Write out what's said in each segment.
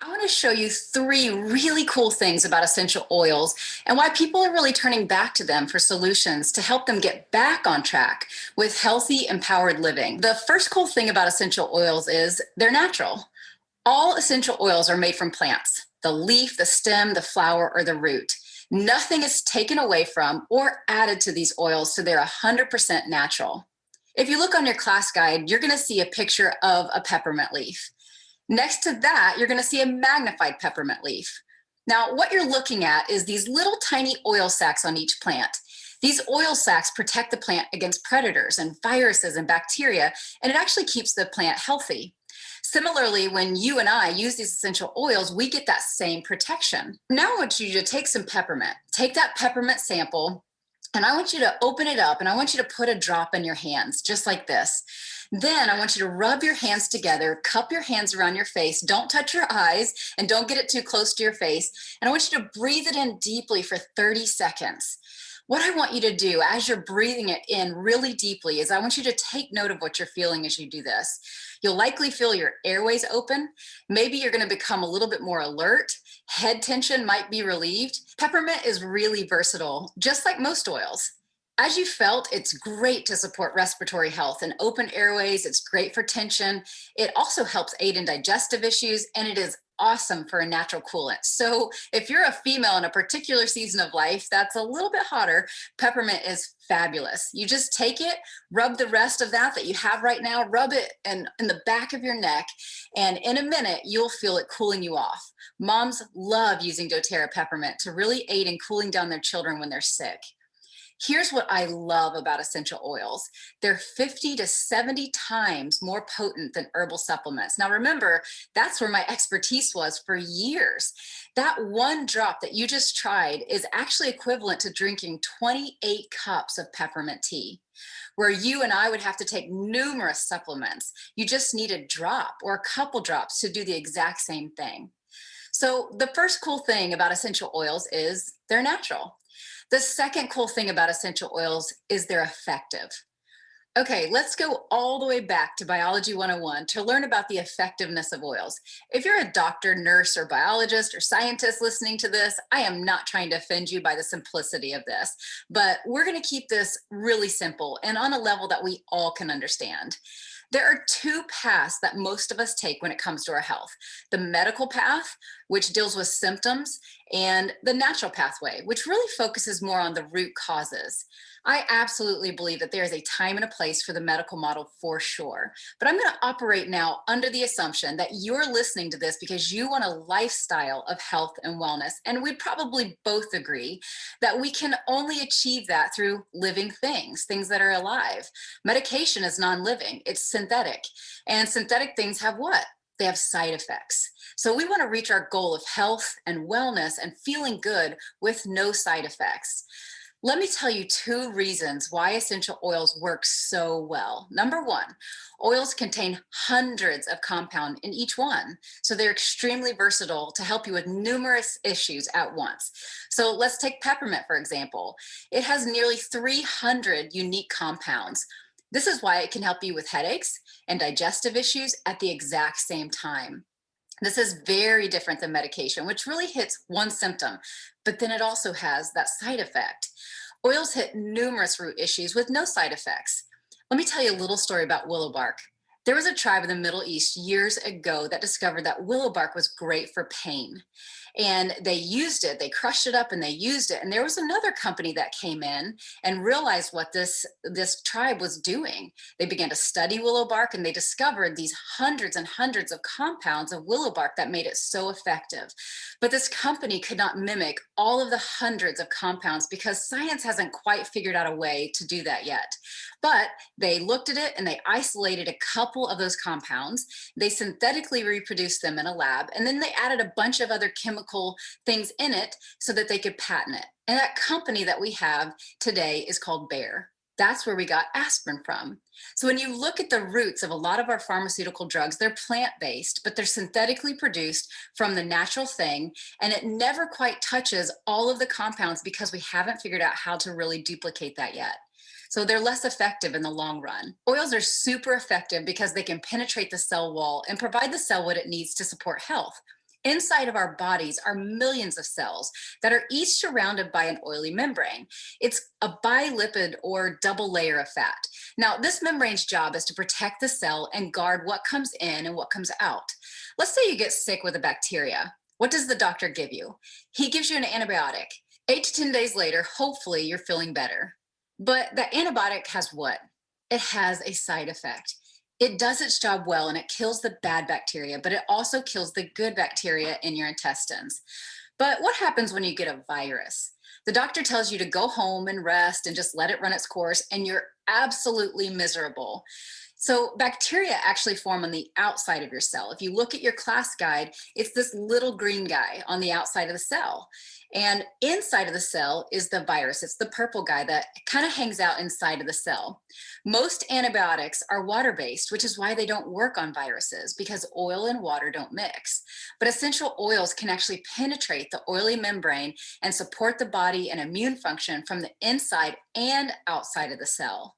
I want to show you three really cool things about essential oils and why people are really turning back to them for solutions to help them get back on track with healthy, empowered living. The first cool thing about essential oils is they're natural. All essential oils are made from plants: the leaf, the stem, the flower, or the root. Nothing is taken away from or added to these oils, so they're 100% natural. If you look on your class guide, you're going to see a picture of a peppermint leaf. Next to that, you're going to see a magnified peppermint leaf. Now, what you're looking at is these little tiny oil sacs on each plant. These oil sacs protect the plant against predators and viruses and bacteria, and it actually keeps the plant healthy. Similarly, when you and I use these essential oils, we get that same protection. Now I want you to take some peppermint, take that peppermint sample, and I want you to open it up and I want you to put a drop in your hands, just like this. Then I want you to rub your hands together, cup your hands around your face. Don't touch your eyes and don't get it too close to your face. And I want you to breathe it in deeply for 30 seconds. What I want you to do as you're breathing it in really deeply is I want you to take note of what you're feeling as you do this. You'll likely feel your airways open. Maybe you're going to become a little bit more alert. Head tension might be relieved. Peppermint is really versatile, just like most oils. As you felt, it's great to support respiratory health and open airways. It's great for tension. It also helps aid in digestive issues, and it is awesome for a natural coolant. So if you're a female in a particular season of life that's a little bit hotter, peppermint is fabulous. You just take it, rub the rest of that you have right now, rub it in the back of your neck, and in a minute, you'll feel it cooling you off. Moms love using doTERRA peppermint to really aid in cooling down their children when they're sick. Here's what I love about essential oils. They're 50 to 70 times more potent than herbal supplements. Now, remember, that's where my expertise was for years. That one drop that you just tried is actually equivalent to drinking 28 cups of peppermint tea. Where you and I would have to take numerous supplements, you just need a drop or a couple drops to do the exact same thing. So, the first cool thing about essential oils is they're natural. The second cool thing about essential oils is they're effective. Okay, let's go all the way back to Biology 101 to learn about the effectiveness of oils. If you're a doctor, nurse, or biologist or scientist listening to this, I am not trying to offend you by the simplicity of this, but we're going to keep this really simple and on a level that we all can understand. There are two paths that most of us take when it comes to our health: the medical path, which deals with symptoms, and the natural pathway, which really focuses more on the root causes. I absolutely believe that there is a time and a place for the medical model for sure. But I'm going to operate now under the assumption that you're listening to this because you want a lifestyle of health and wellness. And we'd probably both agree that we can only achieve that through living things, things that are alive. Medication is non-living, it's synthetic. And synthetic things have what? They have side effects. So we want to reach our goal of health and wellness and feeling good with no side effects. Let me tell you two reasons why essential oils work so well. Number one, oils contain hundreds of compounds in each one. So they're extremely versatile to help you with numerous issues at once. So let's take peppermint, for example. It has nearly 300 unique compounds. This is why it can help you with headaches and digestive issues at the exact same time. This is very different than medication, which really hits one symptom, but then it also has that side effect. Oils hit numerous root issues with no side effects. Let me tell you a little story about willow bark. There was a tribe in the Middle East years ago that discovered that willow bark was great for pain. And they used it, they crushed it up and they used it. And there was another company that came in and realized what this tribe was doing. They began to study willow bark and they discovered these hundreds and hundreds of compounds of willow bark that made it so effective. But this company could not mimic all of the hundreds of compounds because science hasn't quite figured out a way to do that yet. But they looked at it and they isolated a couple of those compounds. They synthetically reproduced them in a lab, and then they added a bunch of other chemical things in it so that they could patent it. And that company that we have today is called Bayer. That's where we got aspirin from. So when you look at the roots of a lot of our pharmaceutical drugs, they're plant-based, but they're synthetically produced from the natural thing, and it never quite touches all of the compounds because we haven't figured out how to really duplicate that yet. So they're less effective in the long run. Oils are super effective because they can penetrate the cell wall and provide the cell what it needs to support health. Inside of our bodies are millions of cells that are each surrounded by an oily membrane. It's a bilipid or double layer of fat. Now, this membrane's job is to protect the cell and guard what comes in and what comes out. Let's say you get sick with a bacteria. What does the doctor give you? He gives you an antibiotic. 8 to 10 days later, hopefully you're feeling better. But the antibiotic has what? It has a side effect. It does its job well and it kills the bad bacteria, but it also kills the good bacteria in your intestines. But what happens when you get a virus? The doctor tells you to go home and rest and just let it run its course, and you're absolutely miserable. So, bacteria actually form on the outside of your cell. If you look at your class guide, it's this little green guy on the outside of the cell. And inside of the cell is the virus. It's the purple guy that kind of hangs out inside of the cell. Most antibiotics are water based, which is why they don't work on viruses because oil and water don't mix. But essential oils can actually penetrate the oily membrane and support the body and immune function from the inside and outside of the cell.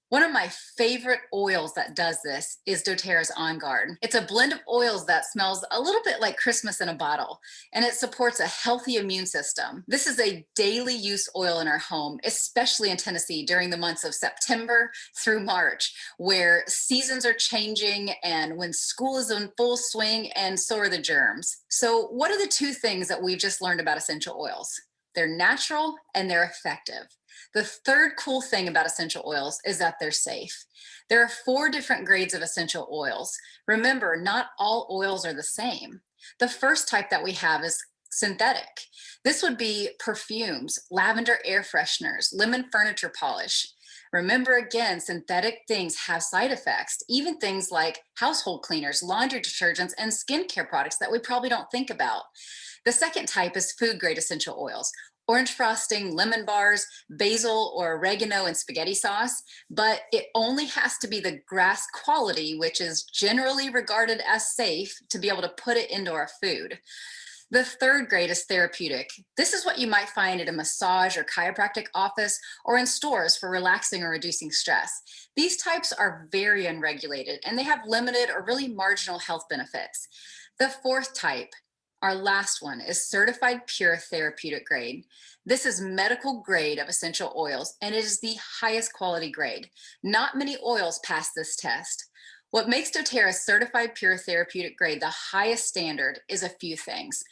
One of my favorite oils that does this is doTERRA's On Guard. It's a blend of oils that smells a little bit like Christmas in a bottle, and it supports a healthy immune system. This is a daily use oil in our home, especially in Tennessee during the months of September through March, where seasons are changing and when school is in full swing, and so are the germs. So, what are the two things that we've just learned about essential oils? They're natural and they're effective. The third cool thing about essential oils is that they're safe. There are 4 different grades of essential oils. Remember, not all oils are the same. The first type that we have is synthetic. This would be perfumes, lavender air fresheners, lemon furniture polish. Remember again, synthetic things have side effects, even things like household cleaners, laundry detergents, and skincare products that we probably don't think about. The second type is food grade essential oils. Orange frosting, lemon bars, basil or oregano and spaghetti sauce, but it only has to be the grass quality, which is generally regarded as safe to be able to put it into our food. The third grade is therapeutic. This is what you might find at a massage or chiropractic office or in stores for relaxing or reducing stress. These types are very unregulated and they have limited or really marginal health benefits. The fourth type, our last one, is certified pure therapeutic grade. This is medical grade of essential oils, and it is the highest quality grade. Not many oils pass this test. What makes doTERRA certified pure therapeutic grade the highest standard is a few things.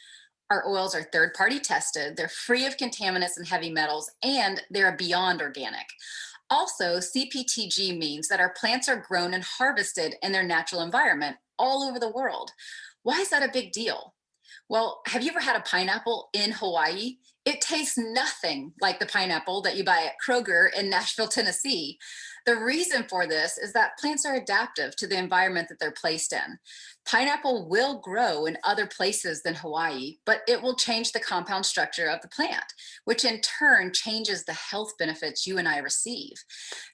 Our oils are third-party tested, they're free of contaminants and heavy metals, and they're beyond organic. Also, CPTG means that our plants are grown and harvested in their natural environment all over the world. Why is that a big deal? Well, have you ever had a pineapple in Hawaii? It tastes nothing like the pineapple that you buy at Kroger in Nashville, Tennessee. The reason for this is that plants are adaptive to the environment that they're placed in. Pineapple will grow in other places than Hawaii, but it will change the compound structure of the plant, which in turn changes the health benefits you and I receive.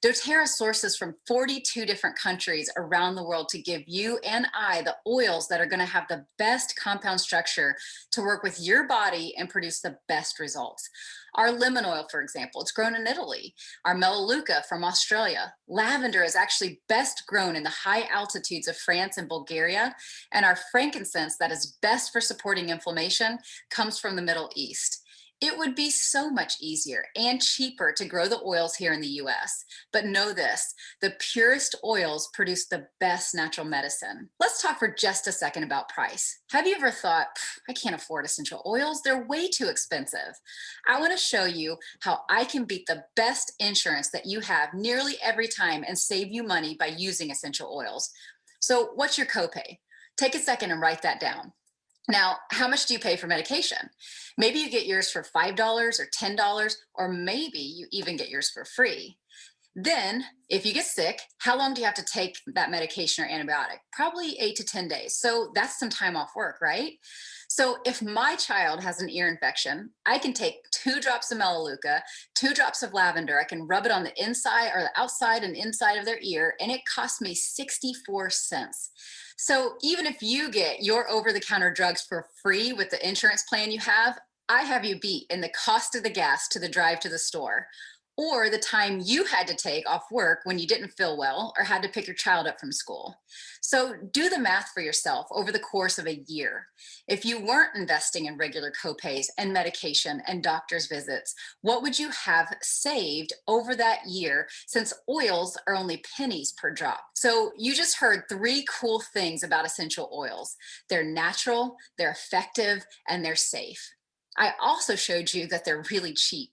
doTERRA sources from 42 different countries around the world to give you and I the oils that are going to have the best compound structure to work with your body and produce the best results. Our lemon oil, for example, it's grown in Italy. Our melaleuca from Australia. Lavender is actually best grown in the high altitudes of France and Bulgaria. And our frankincense, that is best for supporting inflammation, comes from the Middle East. It would be so much easier and cheaper to grow the oils here in the US. But know this, the purest oils produce the best natural medicine. Let's talk for just a second about price. Have you ever thought, I can't afford essential oils, they're way too expensive? I want to show you how I can beat the best insurance that you have nearly every time and save you money by using essential oils. So what's your copay? Take a second and write that down. Now, how much do you pay for medication? Maybe you get yours for $5 or $10, or maybe you even get yours for free. Then, if you get sick, how long do you have to take that medication or antibiotic? Probably 8 to 10 days. So that's some time off work, right? So if my child has an ear infection, I can take 2 drops of melaleuca, 2 drops of lavender. I can rub it on the inside or the outside and inside of their ear, and it costs me 64 cents. So even if you get your over-the-counter drugs for free with the insurance plan you have you beat in the cost of the gas to the drive to the store. or the time you had to take off work when you didn't feel well or had to pick your child up from school. So do the math for yourself over the course of a year. If you weren't investing in regular copays and medication and doctor's visits, what would you have saved over that year, since oils are only pennies per drop? So you just heard three cool things about essential oils. They're natural, they're effective, and they're safe. I also showed you that they're really cheap.